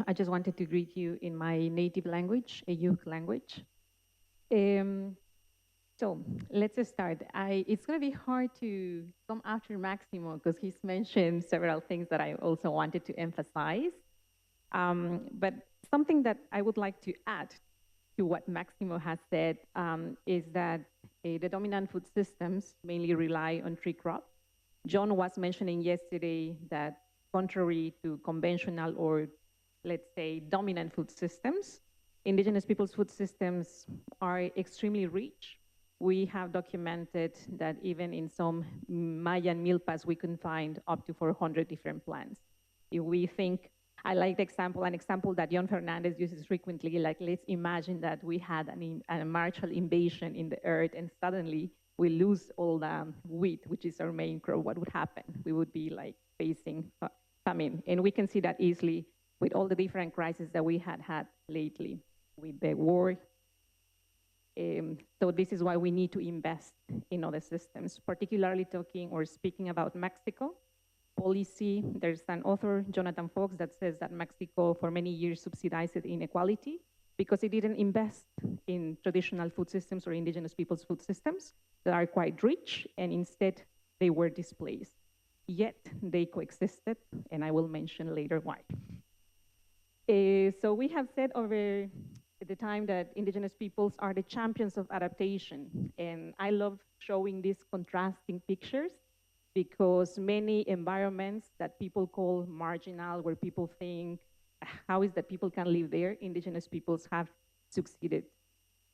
I just wanted to greet you in my native language, a youth language. Um, so let's start. It's going to be hard to come after Maximo because he's mentioned several things that I also wanted to emphasize. But something that I would like to add to what Maximo has said is that the dominant food systems mainly rely on tree crops. John was mentioning yesterday that contrary to conventional or, let's say, dominant food systems, indigenous peoples' food systems are extremely rich. We have documented that even in some Mayan milpas, we can find up to 400 different plants. If we think, I like the example, an example that John Fernandez uses frequently, like let's imagine that we had a Marshall invasion in the earth and suddenly we lose all the wheat, which is our main crop. What would happen? We would be like facing famine. And we can see that easily with all the different crises that we had lately with the war. So this is why we need to invest in other systems, particularly talking or speaking about Mexico policy. There's an author, Jonathan Fox, that says that Mexico for many years subsidized inequality because it didn't invest in traditional food systems or indigenous people's food systems that are quite rich, and instead they were displaced. Yet they coexisted, and I will mention later why. So we have said over the time that indigenous peoples are the champions of adaptation, and I love showing these contrasting pictures because many environments that people call marginal, where people think, how is that people can live there, indigenous peoples have succeeded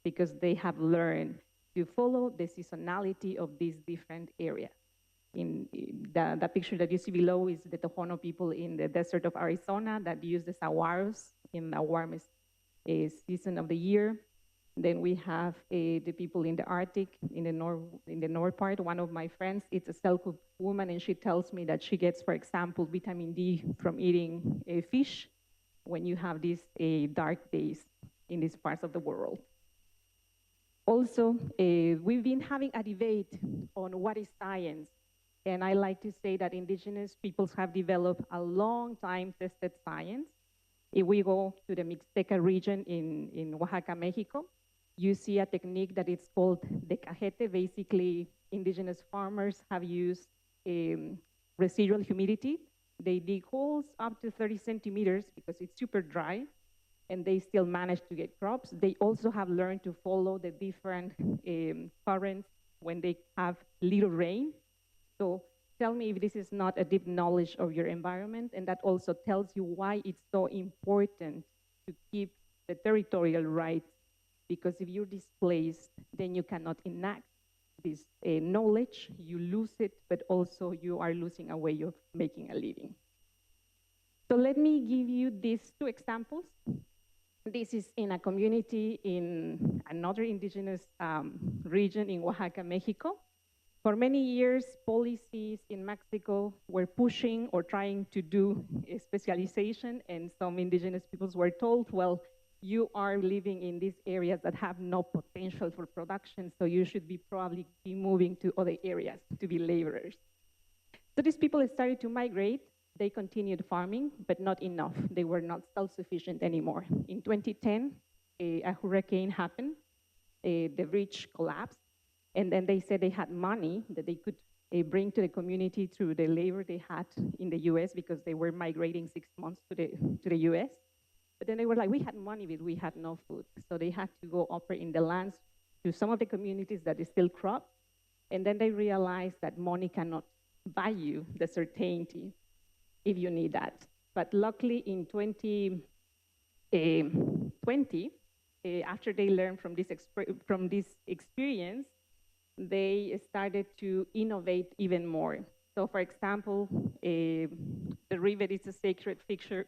because they have learned to follow the seasonality of these different areas. In the picture that you see below is the Tohono people in the desert of Arizona that use the saguaros in the warmest season of the year. Then we have the people in the Arctic, in the north part. One of my friends, it's a Selkirk woman, and she tells me that she gets, for example, vitamin D from eating fish when you have these dark days in these parts of the world. Also, we've been having a debate on what is science. And I like to say that indigenous peoples have developed a long time tested science. If we go to the Mixteca region in Oaxaca, Mexico, you see a technique that is called the cajete. Basically, indigenous farmers have used residual humidity. They dig holes up to 30 centimeters because it's super dry, and they still manage to get crops. They also have learned to follow the different currents when they have little rain. So tell me if this is not a deep knowledge of your environment, and that also tells you why it's so important to keep the territorial rights, because if you're displaced, then you cannot enact this knowledge, you lose it, but also you are losing a way of making a living. So let me give you these two examples. This is in a community in another indigenous region in Oaxaca, Mexico. For many years, policies in Mexico were pushing or trying to do a specialization, and some indigenous peoples were told, well, you are living in these areas that have no potential for production, so you should be probably be moving to other areas to be laborers. So these people started to migrate. They continued farming, but not enough. They were not self-sufficient anymore. In 2010, a hurricane happened. The bridge collapsed. And then they said they had money that they could bring to the community through the labor they had in the US because they were migrating 6 months to the US. But then they were like, we had money, but we had no food. So they had to go operate in the lands to some of the communities that is still crop. And then they realized that money cannot buy you the certainty if you need that. But luckily in 2020, after they learned from this experience, they started to innovate even more. So for example, the river is a sacred figure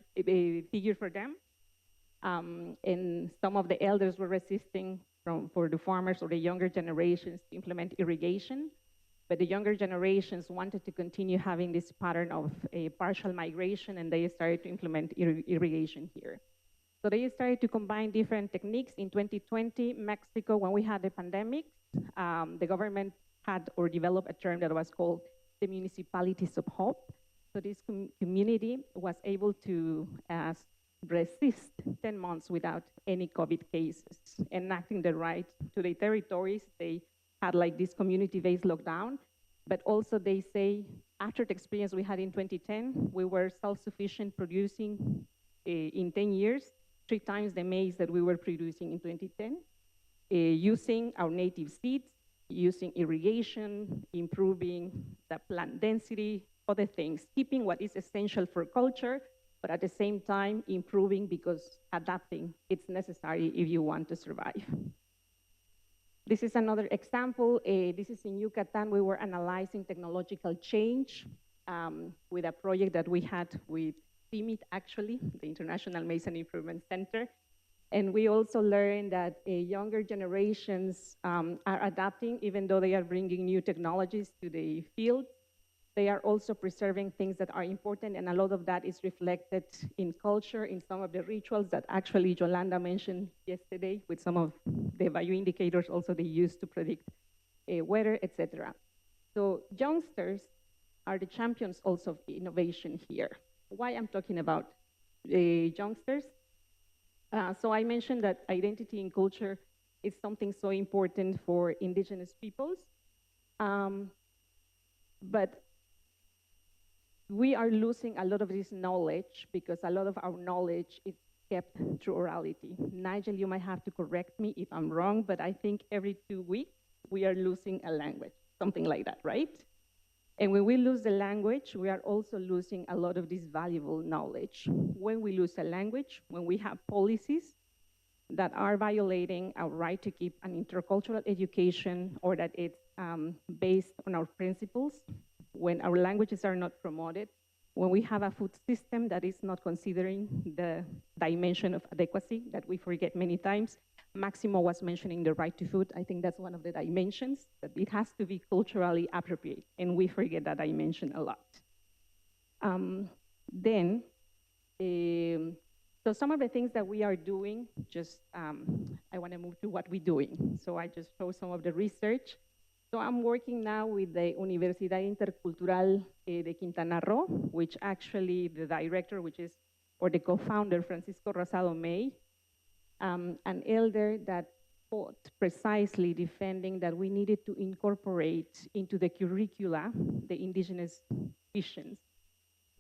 for them. And some of the elders were resisting for the farmers or the younger generations to implement irrigation. But the younger generations wanted to continue having this pattern of a partial migration, and they started to implement irrigation here. So they started to combine different techniques. In 2020, Mexico, when we had the pandemic, the government had or developed a term that was called the municipalities of hope. So this community was able to resist 10 months without any COVID cases, enacting the right to their territories. They had like this community-based lockdown, but also they say after the experience we had in 2010, we were self-sufficient producing in 10 years, 3 times the maize that we were producing in 2010, using our native seeds, using irrigation, improving the plant density, other things, keeping what is essential for culture, but at the same time improving because adapting, it's necessary if you want to survive. This is another example. This is in Yucatan. We were analyzing technological change with a project that we had with CIMIT, actually, the International Maize and Improvement Center. And we also learned that younger generations are adapting, even though they are bringing new technologies to the field. They are also preserving things that are important, and a lot of that is reflected in culture, in some of the rituals that actually Yolanda mentioned yesterday, with some of the value indicators also they use to predict weather, etc. So youngsters are the champions also of innovation here. Why I'm talking about youngsters? So I mentioned that identity and culture is something so important for Indigenous peoples. But we are losing a lot of this knowledge because a lot of our knowledge is kept through orality. Nigel, you might have to correct me if I'm wrong, but I think every 2 weeks we are losing a language, something like that, right? And when we lose the language, we are also losing a lot of this valuable knowledge. When we lose a language, when we have policies that are violating our right to keep an intercultural education or that it's based on our principles, when our languages are not promoted, when we have a food system that is not considering the dimension of adequacy that we forget many times. Maximo was mentioning the right to food. I think that's one of the dimensions, that it has to be culturally appropriate, and we forget that dimension a lot. So some of the things that we are doing, just I want to move to what we're doing. So I just show some of the research. So I'm working now with the Universidad Intercultural de Quintana Roo, which actually the director, or the co-founder, Francisco Rosado May, an elder that fought precisely defending that we needed to incorporate into the curricula the indigenous visions.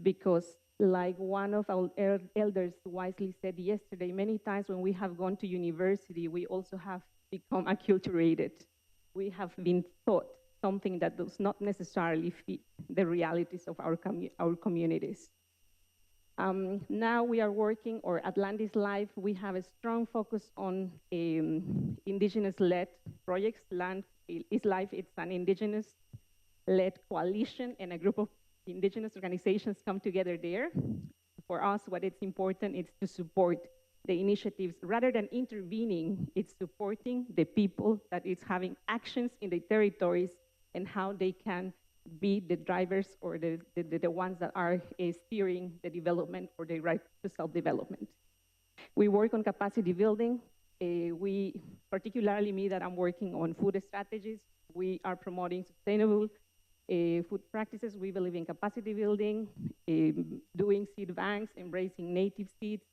Because like one of our elders wisely said yesterday, many times when we have gone to university, we also have become acculturated. We have been taught something that does not necessarily fit the realities of our communities. Now we are working, or at Land is Life, we have a strong focus on indigenous-led projects. Land is Life, it's an indigenous-led coalition, and a group of indigenous organizations come together there. For us, what it's important is to support the initiatives. Rather than intervening, it's supporting the people that is having actions in the territories and how they can be the drivers or the ones that are steering the development or the right to self-development. We work on capacity building. Particularly me, that I'm working on food strategies. We are promoting sustainable food practices. We believe in capacity building, doing seed banks, embracing native seeds,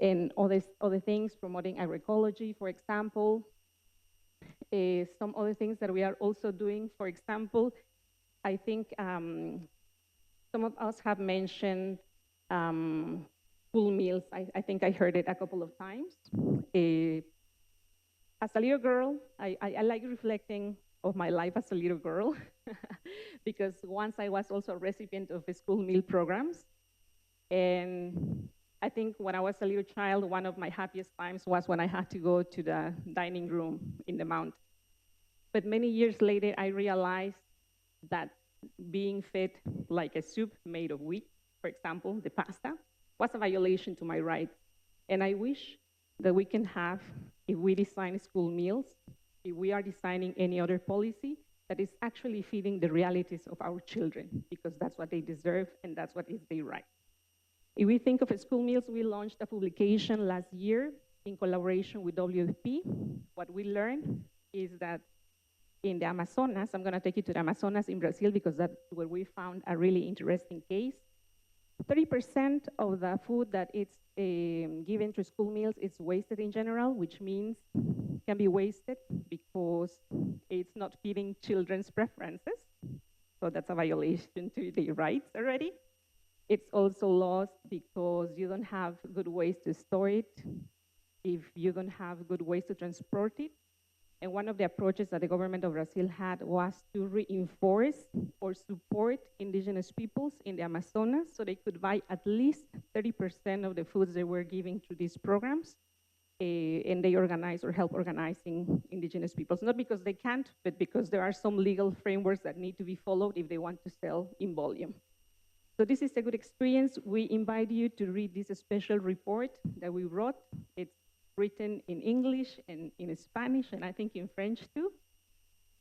and other things, promoting agroecology, for example. Some other things that we are also doing, for example, I think some of us have mentioned school meals. I think I heard it a couple of times. As a little girl, I like reflecting of my life as a little girl because once I was also a recipient of the school meal programs. And I think when I was a little child, one of my happiest times was when I had to go to the dining room in the mountain. But many years later, I realized that being fed like a soup made of wheat, for example, the pasta, was a violation to my rights. And I wish that we can have, if we design school meals, if we are designing any other policy, that is actually feeding the realities of our children, because that's what they deserve and that's what is their right. If we think of school meals, we launched a publication last year in collaboration with WFP. What we learned is that in the Amazonas. I'm going to take you to the Amazonas in Brazil because that's where we found a really interesting case. 30% of the food that is given to school meals is wasted in general, which means can be wasted because it's not feeding children's preferences. So that's a violation to their rights already. It's also lost because you don't have good ways to store it, if you don't have good ways to transport it. And one of the approaches that the government of Brazil had was to reinforce or support indigenous peoples in the Amazonas so they could buy at least 30% of the foods they were giving through these programs. And they organize or help organizing indigenous peoples, not because they can't, but because there are some legal frameworks that need to be followed if they want to sell in volume. So this is a good experience. We invite you to read this special report that we wrote. It's written in English and in Spanish, and I think in French too.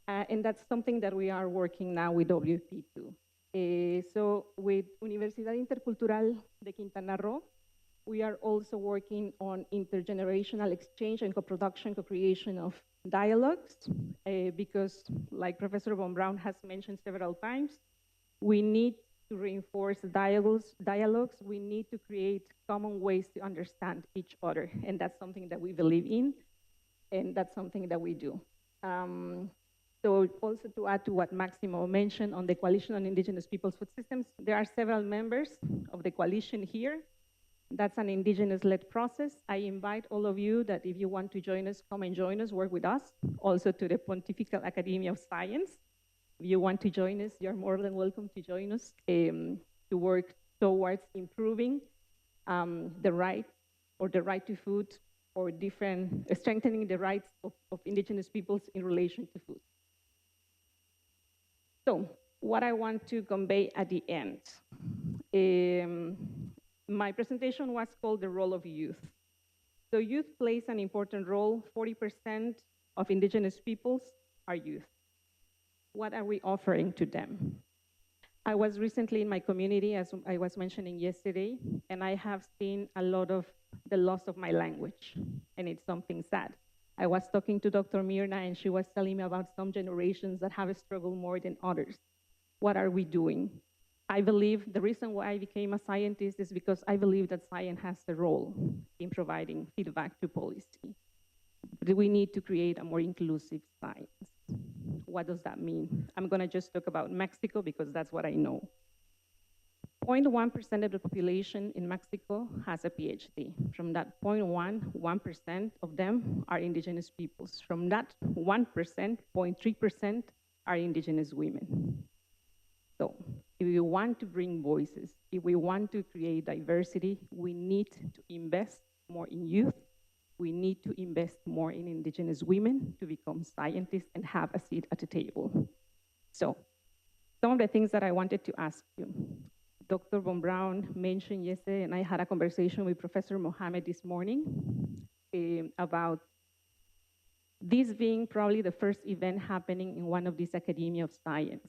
And that's something that we are working now with WP2. So with Universidad Intercultural de Quintana Roo, we are also working on intergenerational exchange and co-production, co-creation of dialogues, because like Professor von Braun has mentioned several times, we need to reinforce dialogues. We need to create common ways to understand each other. And that's something that we believe in, and that's something that we do. So also to add to what Maximo mentioned on the Coalition on Indigenous Peoples Food Systems, there are several members of the coalition here. That's an indigenous-led process. I invite all of you that if you want to join us, come and join us, work with us. Also to the Pontifical Academy of Science. If you want to join us, you're more than welcome to join us to work towards improving the right to food, or strengthening the rights of indigenous peoples in relation to food. So what I want to convey at the end. My presentation was called The Role of Youth. So youth plays an important role. 40% of indigenous peoples are youth. What are we offering to them? I was recently in my community, as I was mentioning yesterday, and I have seen a lot of the loss of my language, and it's something sad. I was talking to Dr. Mirna, and she was telling me about some generations that have struggled more than others. What are we doing? I believe the reason why I became a scientist is because I believe that science has a role in providing feedback to policy. But we need to create a more inclusive science. What does that mean? I'm going to just talk about Mexico because that's what I know. 0.1% of the population in Mexico has a PhD. From that 1% of them are indigenous peoples. From that 1%, 0.3% are indigenous women. So if we want to bring voices, if we want to create diversity, we need to invest more in youth. We need to invest more in indigenous women to become scientists and have a seat at the table. So some of the things that I wanted to ask you. Dr. von Braun mentioned yesterday, and I had a conversation with Professor Mohammed this morning about this being probably the first event happening in one of these Academies of Science,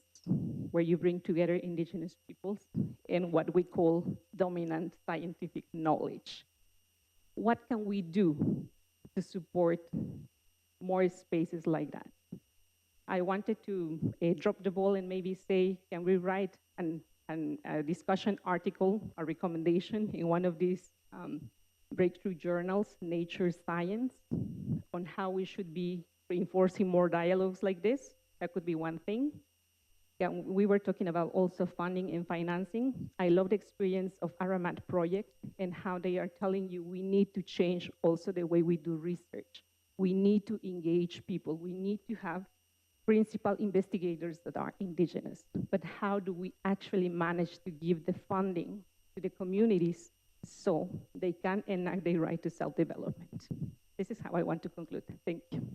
where you bring together indigenous peoples and what we call dominant scientific knowledge. What can we do to support more spaces like that? I wanted to drop the ball and maybe say, can we write a discussion article, a recommendation in one of these breakthrough journals, Nature Science, on how we should be reinforcing more dialogues like this? That could be one thing. Yeah, we were talking about also funding and financing. I love the experience of Aramat project and how they are telling you we need to change also the way we do research. We need to engage people. We need to have principal investigators that are indigenous. But how do we actually manage to give the funding to the communities so they can enact their right to self-development? This is how I want to conclude. Thank you.